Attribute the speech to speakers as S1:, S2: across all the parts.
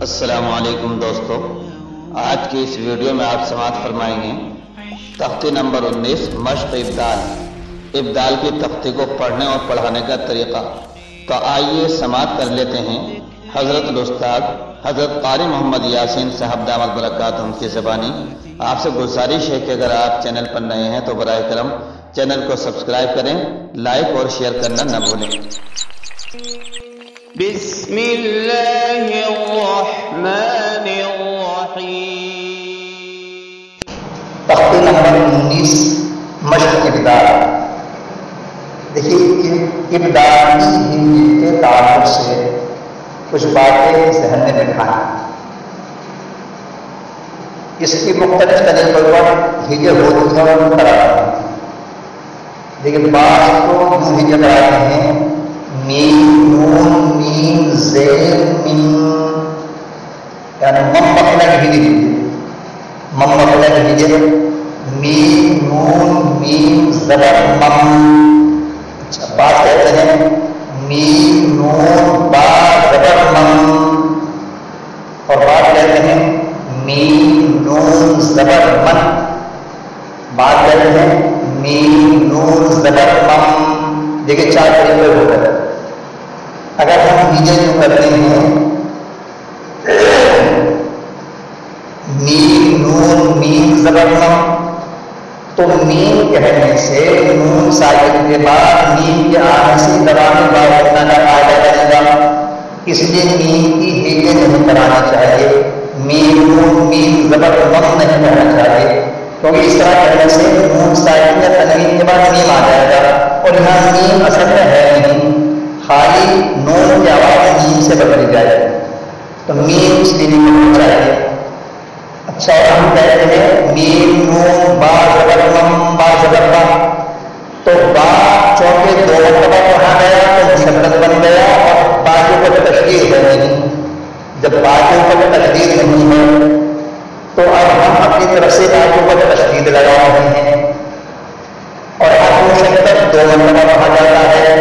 S1: السلام علیکم دوستو، آج کی اس ویڈیو میں آپ سماعت فرمائیں گے تختی نمبر 19 مشق ابدال کی تختی کو پڑھنے اور پڑھانے کا طریقہ۔ تو آئیے سماعت کر لیتے ہیں حضرت الاستاذ حضرت قاری محمد یاسین صاحب دامت برکاتہم کی زبانی۔ آپ سے گزارش ہے کہ اگر آپ چینل پر نئے ہیں تو براہ کرم چینل کو سبسکرائب کریں، لائک اور شیئر کرنا نہ بھولیں۔
S2: بسم اللہ الرحمن الرحیم۔
S3: تختی نمبر 19 مشق ابدال۔ دیکھیے ابدال کے تعلق سے کچھ باتیں ذہن میں بٹھائیں۔ اس کی مختلف طریقوں پر ہجے ہوتی ہے اور کراتے ہیں، لیکن بعض کو یوں ہجے کراتے ہیں میم نون میم زیر میم، یعنی مم مخلق ہجے مم مخلق ہجے میم نون میم زبر مم۔ اچھا، بات کہتے ہیں میم نون با زبر مم، اور بات کہتے ہیں میم نون زبر من، بات کہتے ہیں میم نون زبر مم۔ دیکھیں چار طریقے ہو گئے۔ اگر ہم ہجے جو کرتے ہیں میم نون میم زبر مم، تو میم کہنے سے نون ساکن کے بعد میم کے آنے سے دبانے بعد ہونا کا فائدہ کرے گا، اس لیے میم کی ہجے نہیں کرانا چاہیے، میم نون میم زبر مم نہیں کہنا چاہیے، کیونکہ اس طرح کرنے سے نون ساکن یا تنوین کے بعد میم آ جائے گا، اور یہاں میم اصل میں ہے نہیں، خالی نون کی آواز میم سے بدلی جائے گی، تو میم اس لیے نہیں کرنا چاہیے۔ اچھا، اور ہم کہتے ہیں میم نون با زبر مم با زبر با، تو با چونکہ دو مرتبہ پڑھا گیا تو مشدد بن گیا اور با کے اوپر تشدید ہے نہیں۔ جب با کے اوپر تشدید نہیں ہے تو اب ہم اپنی طرف سے با کے اوپر تشدید لگا رہے ہیں، اور حرف مشدد دو مرتبہ پڑھا جاتا ہے،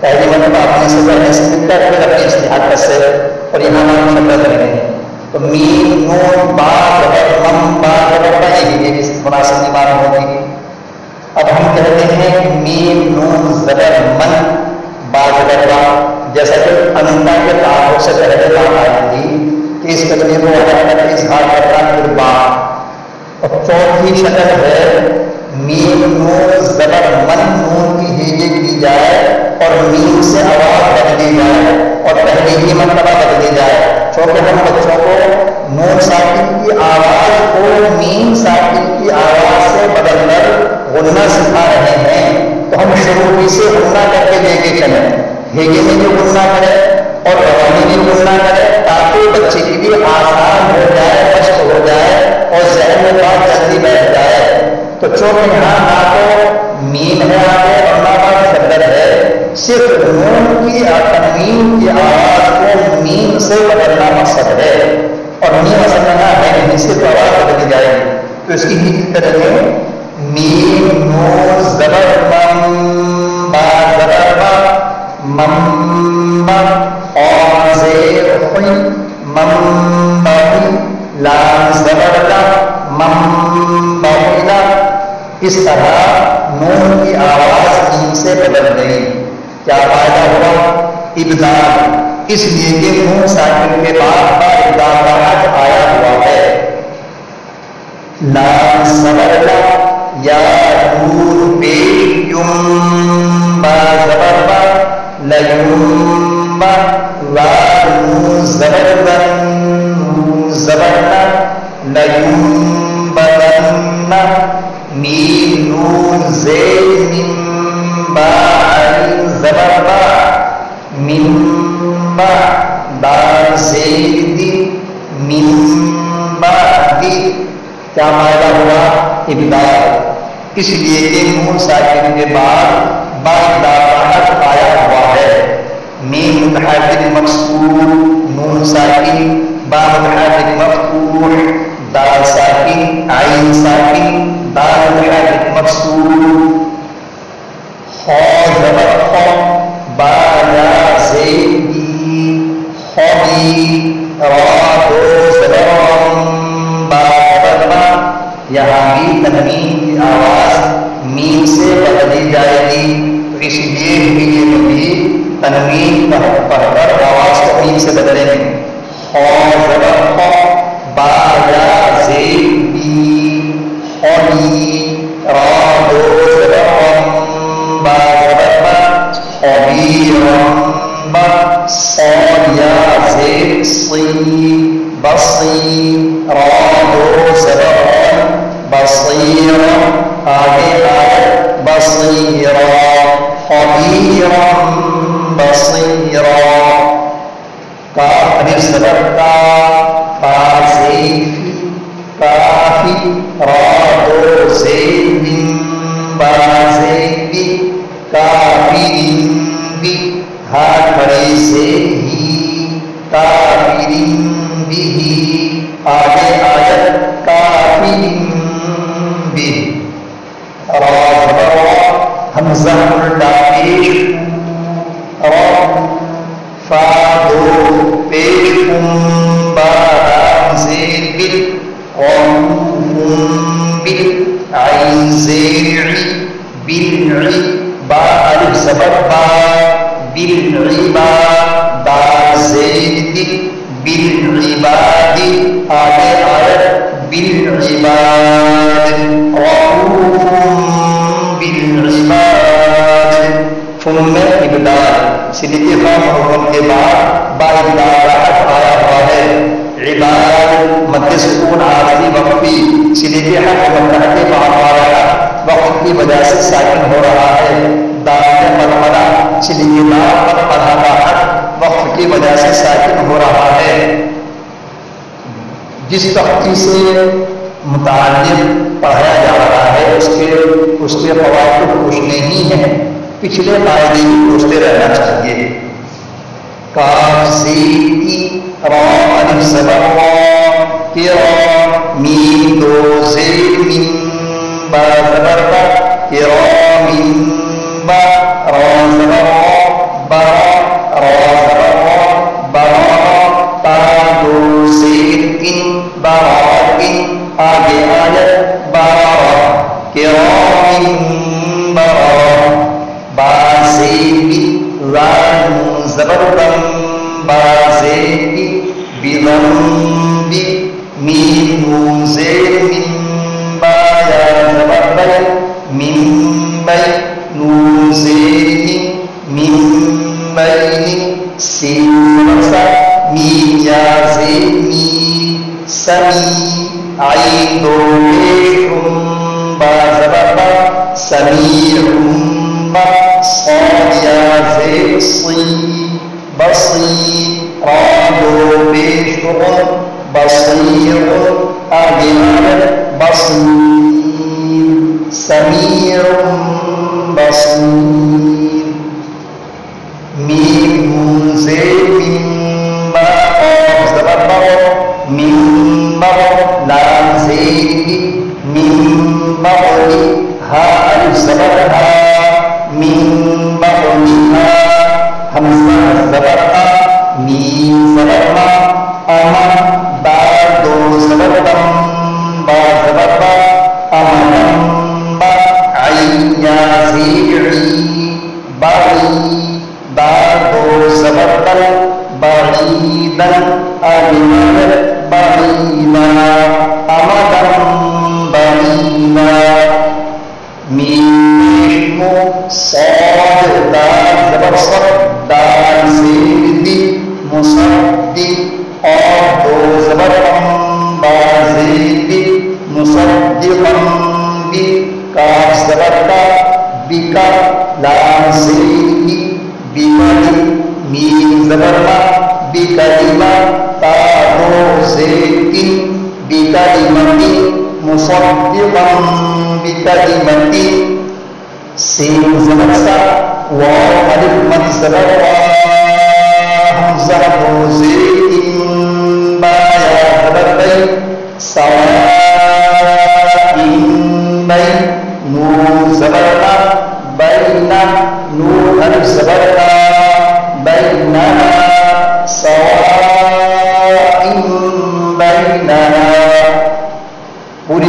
S3: پہلی مرتبہ اپنے سے پڑھنے سے ملتا ہے، پھر اپنی استحاقت سے، اور یہاں ہم مشدد رہے ہیں، تو میم نون با زبر مم با زبر با، یہ مناسب عبارت ہوگی۔ اب ہم کہتے ہیں میم نون زبر من با زبر با، جیسا کہ انتا کے تعلق سے پہلے بات آئی تھی کہ اس کلمے کو ادا اظہار کرتا پھر با، اور چوتھی شکل ہے میم نون زبر من، نون کی ہجے کی جائے اور میم سے آواز بدلی جائے اور پہلی ہی مرتبہ بدلی جائے، چونکہ ہم بچوں کو نون ساکن کی آواز کو میم ساکن کی آواز سے بدل کر غنہ سکھا رہے ہیں، تو ہم شروع ہی سے غنہ کر کے لے کے چلیں، ہجے میں بھی غنہ کرے اور روانی بھی غنہ کرے، تاکہ بچے کے لیے آسان ہو جائے، مشق ہو جائے اور ذہن میں بات جلدی بیٹھ جائے۔ تو چونکہ یہاں نہ تو میم ہے آگے اور نہ بات مشدد ہے، صرف نون کی تنوین کی آواز کو میم سے بدلنا مقصد ہے، اور میم اصل میں نہ ہے نہیں، صرف آواز بدلی جائے گی، تو اس کی ہی کریں گے میم نون زبر مم با زبر با مم با، اور زیر خوی مم با لام زبر لا مم با لا، اس طرح نون کی آواز میم سے بدل گئی۔ کیا فائدہ ہوا؟ ابدال، اس لیے کہ نون ساکن کے بعد با ابدال کا حرف آیا ہوا ہے۔ لام زبر لا یا نور پیش یم با زبر با لیم با، وا نون زبر بن نون زبر نا لیم بدن، میم نون زیر میم با عین زبر با میم با دال زیر دی میم با دی۔ کیا فائدہ ہوا؟ ابدال، اس لیے کہ نون ساکن کے بعد با ابدال کا حرف آیا ہوا ہے۔ میم متحرک مکسور، نون ساکن، با متحرک مفتوح، دال ساکن، عین ساکن، دال متحرک مکسور، خا زبر خا، با یا زید خوبی را یہاں بھی تنوین کی آواز میم سے بدلی جائے گی، تو اس لیے بھی تنوین پڑھ کر آواز کو میم سے بدلیں گے. با یا زید بی خولی را دو زبر با زبر با خبیرم با صاد یا زید صی بصی را دو زبر بصیرا آگے آیت بصیرا خبیرم بصیرا. کاف الف زبر کا کافی کافی را دو زید با زید کافی بی ہا کھڑے سے ہی کافی بھی آگے آیت کافی بھی. را زبر حمزہ الٹا پیش فا دو پیش با لام زیر بل بل عین زیر بل با الف زبر با بل با با زید بل عباد آگے آیت بل عباد رؤوف بل عباد. ثم ابدال سیدھی خام حکم کے بعد با ابدال آیا ہوا ہے. عباد مد سکون عارضی وقفی سیدھی حکم کے بعد آیا وقت کی وجہ سے ساکن ہو رہا ہے. دال مرمرہ سیدھی دال مرمرہ کا حق وقت کی وجہ سے ساکن ہو رہا ہے. جس تختی سے متعلق پڑھایا جا رہا ہے اس کے فوائد کو پوچھنے ہی ہیں، پچھلے قاعدے بھی پوچھتے رہنا چاہیے. کاف زید را الف زبر کرام میم دو زید میم با زبر با کرام با را زبر با را زبر با تا دو زید براء آگے آیت براء کرام براء با زید لام زبر با زید بضم میم نون زید من با یا زبر بی من بی نون زید من بین سین میم یا زید میم سمی عین دو پیشم با زبر با سمیع با صاد یا زید صی بصیر را دو پیشم بصیر آگے بصیر سمیع بصیر. میم زید میم با زبر با میم با لام زید میم با ہا الف زبر ہا میم با ہا حمزہ زبر ہا میم زبر ما اما با دو زبر بم با زبر با اما با عین یا زیعی باعی با دو زبر بل بعیدا آمنا بعیدا امدا بعیدا. میم صاد دال زبر صد دال زید مصدق اور دو زبر با زید مصدقا بی کاف زبر کا بکا لام زید بکلی میم زبر ما بکلمہ تا دو زید بکلمتی مصدقا بکلمتی. سین زبر سا واو الف مد زبر حمزہ دو زید با یا زبر بی سواء بی نون زبر کا بینا نون الف زبر کا بینا سواء بیننا. پوری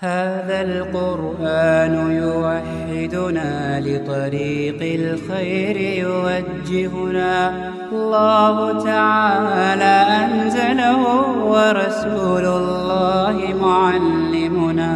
S4: هذا القرآن يوحدنا لطريق الخير يوجهنا، الله تعالى أنزله ورسول الله معلمنا.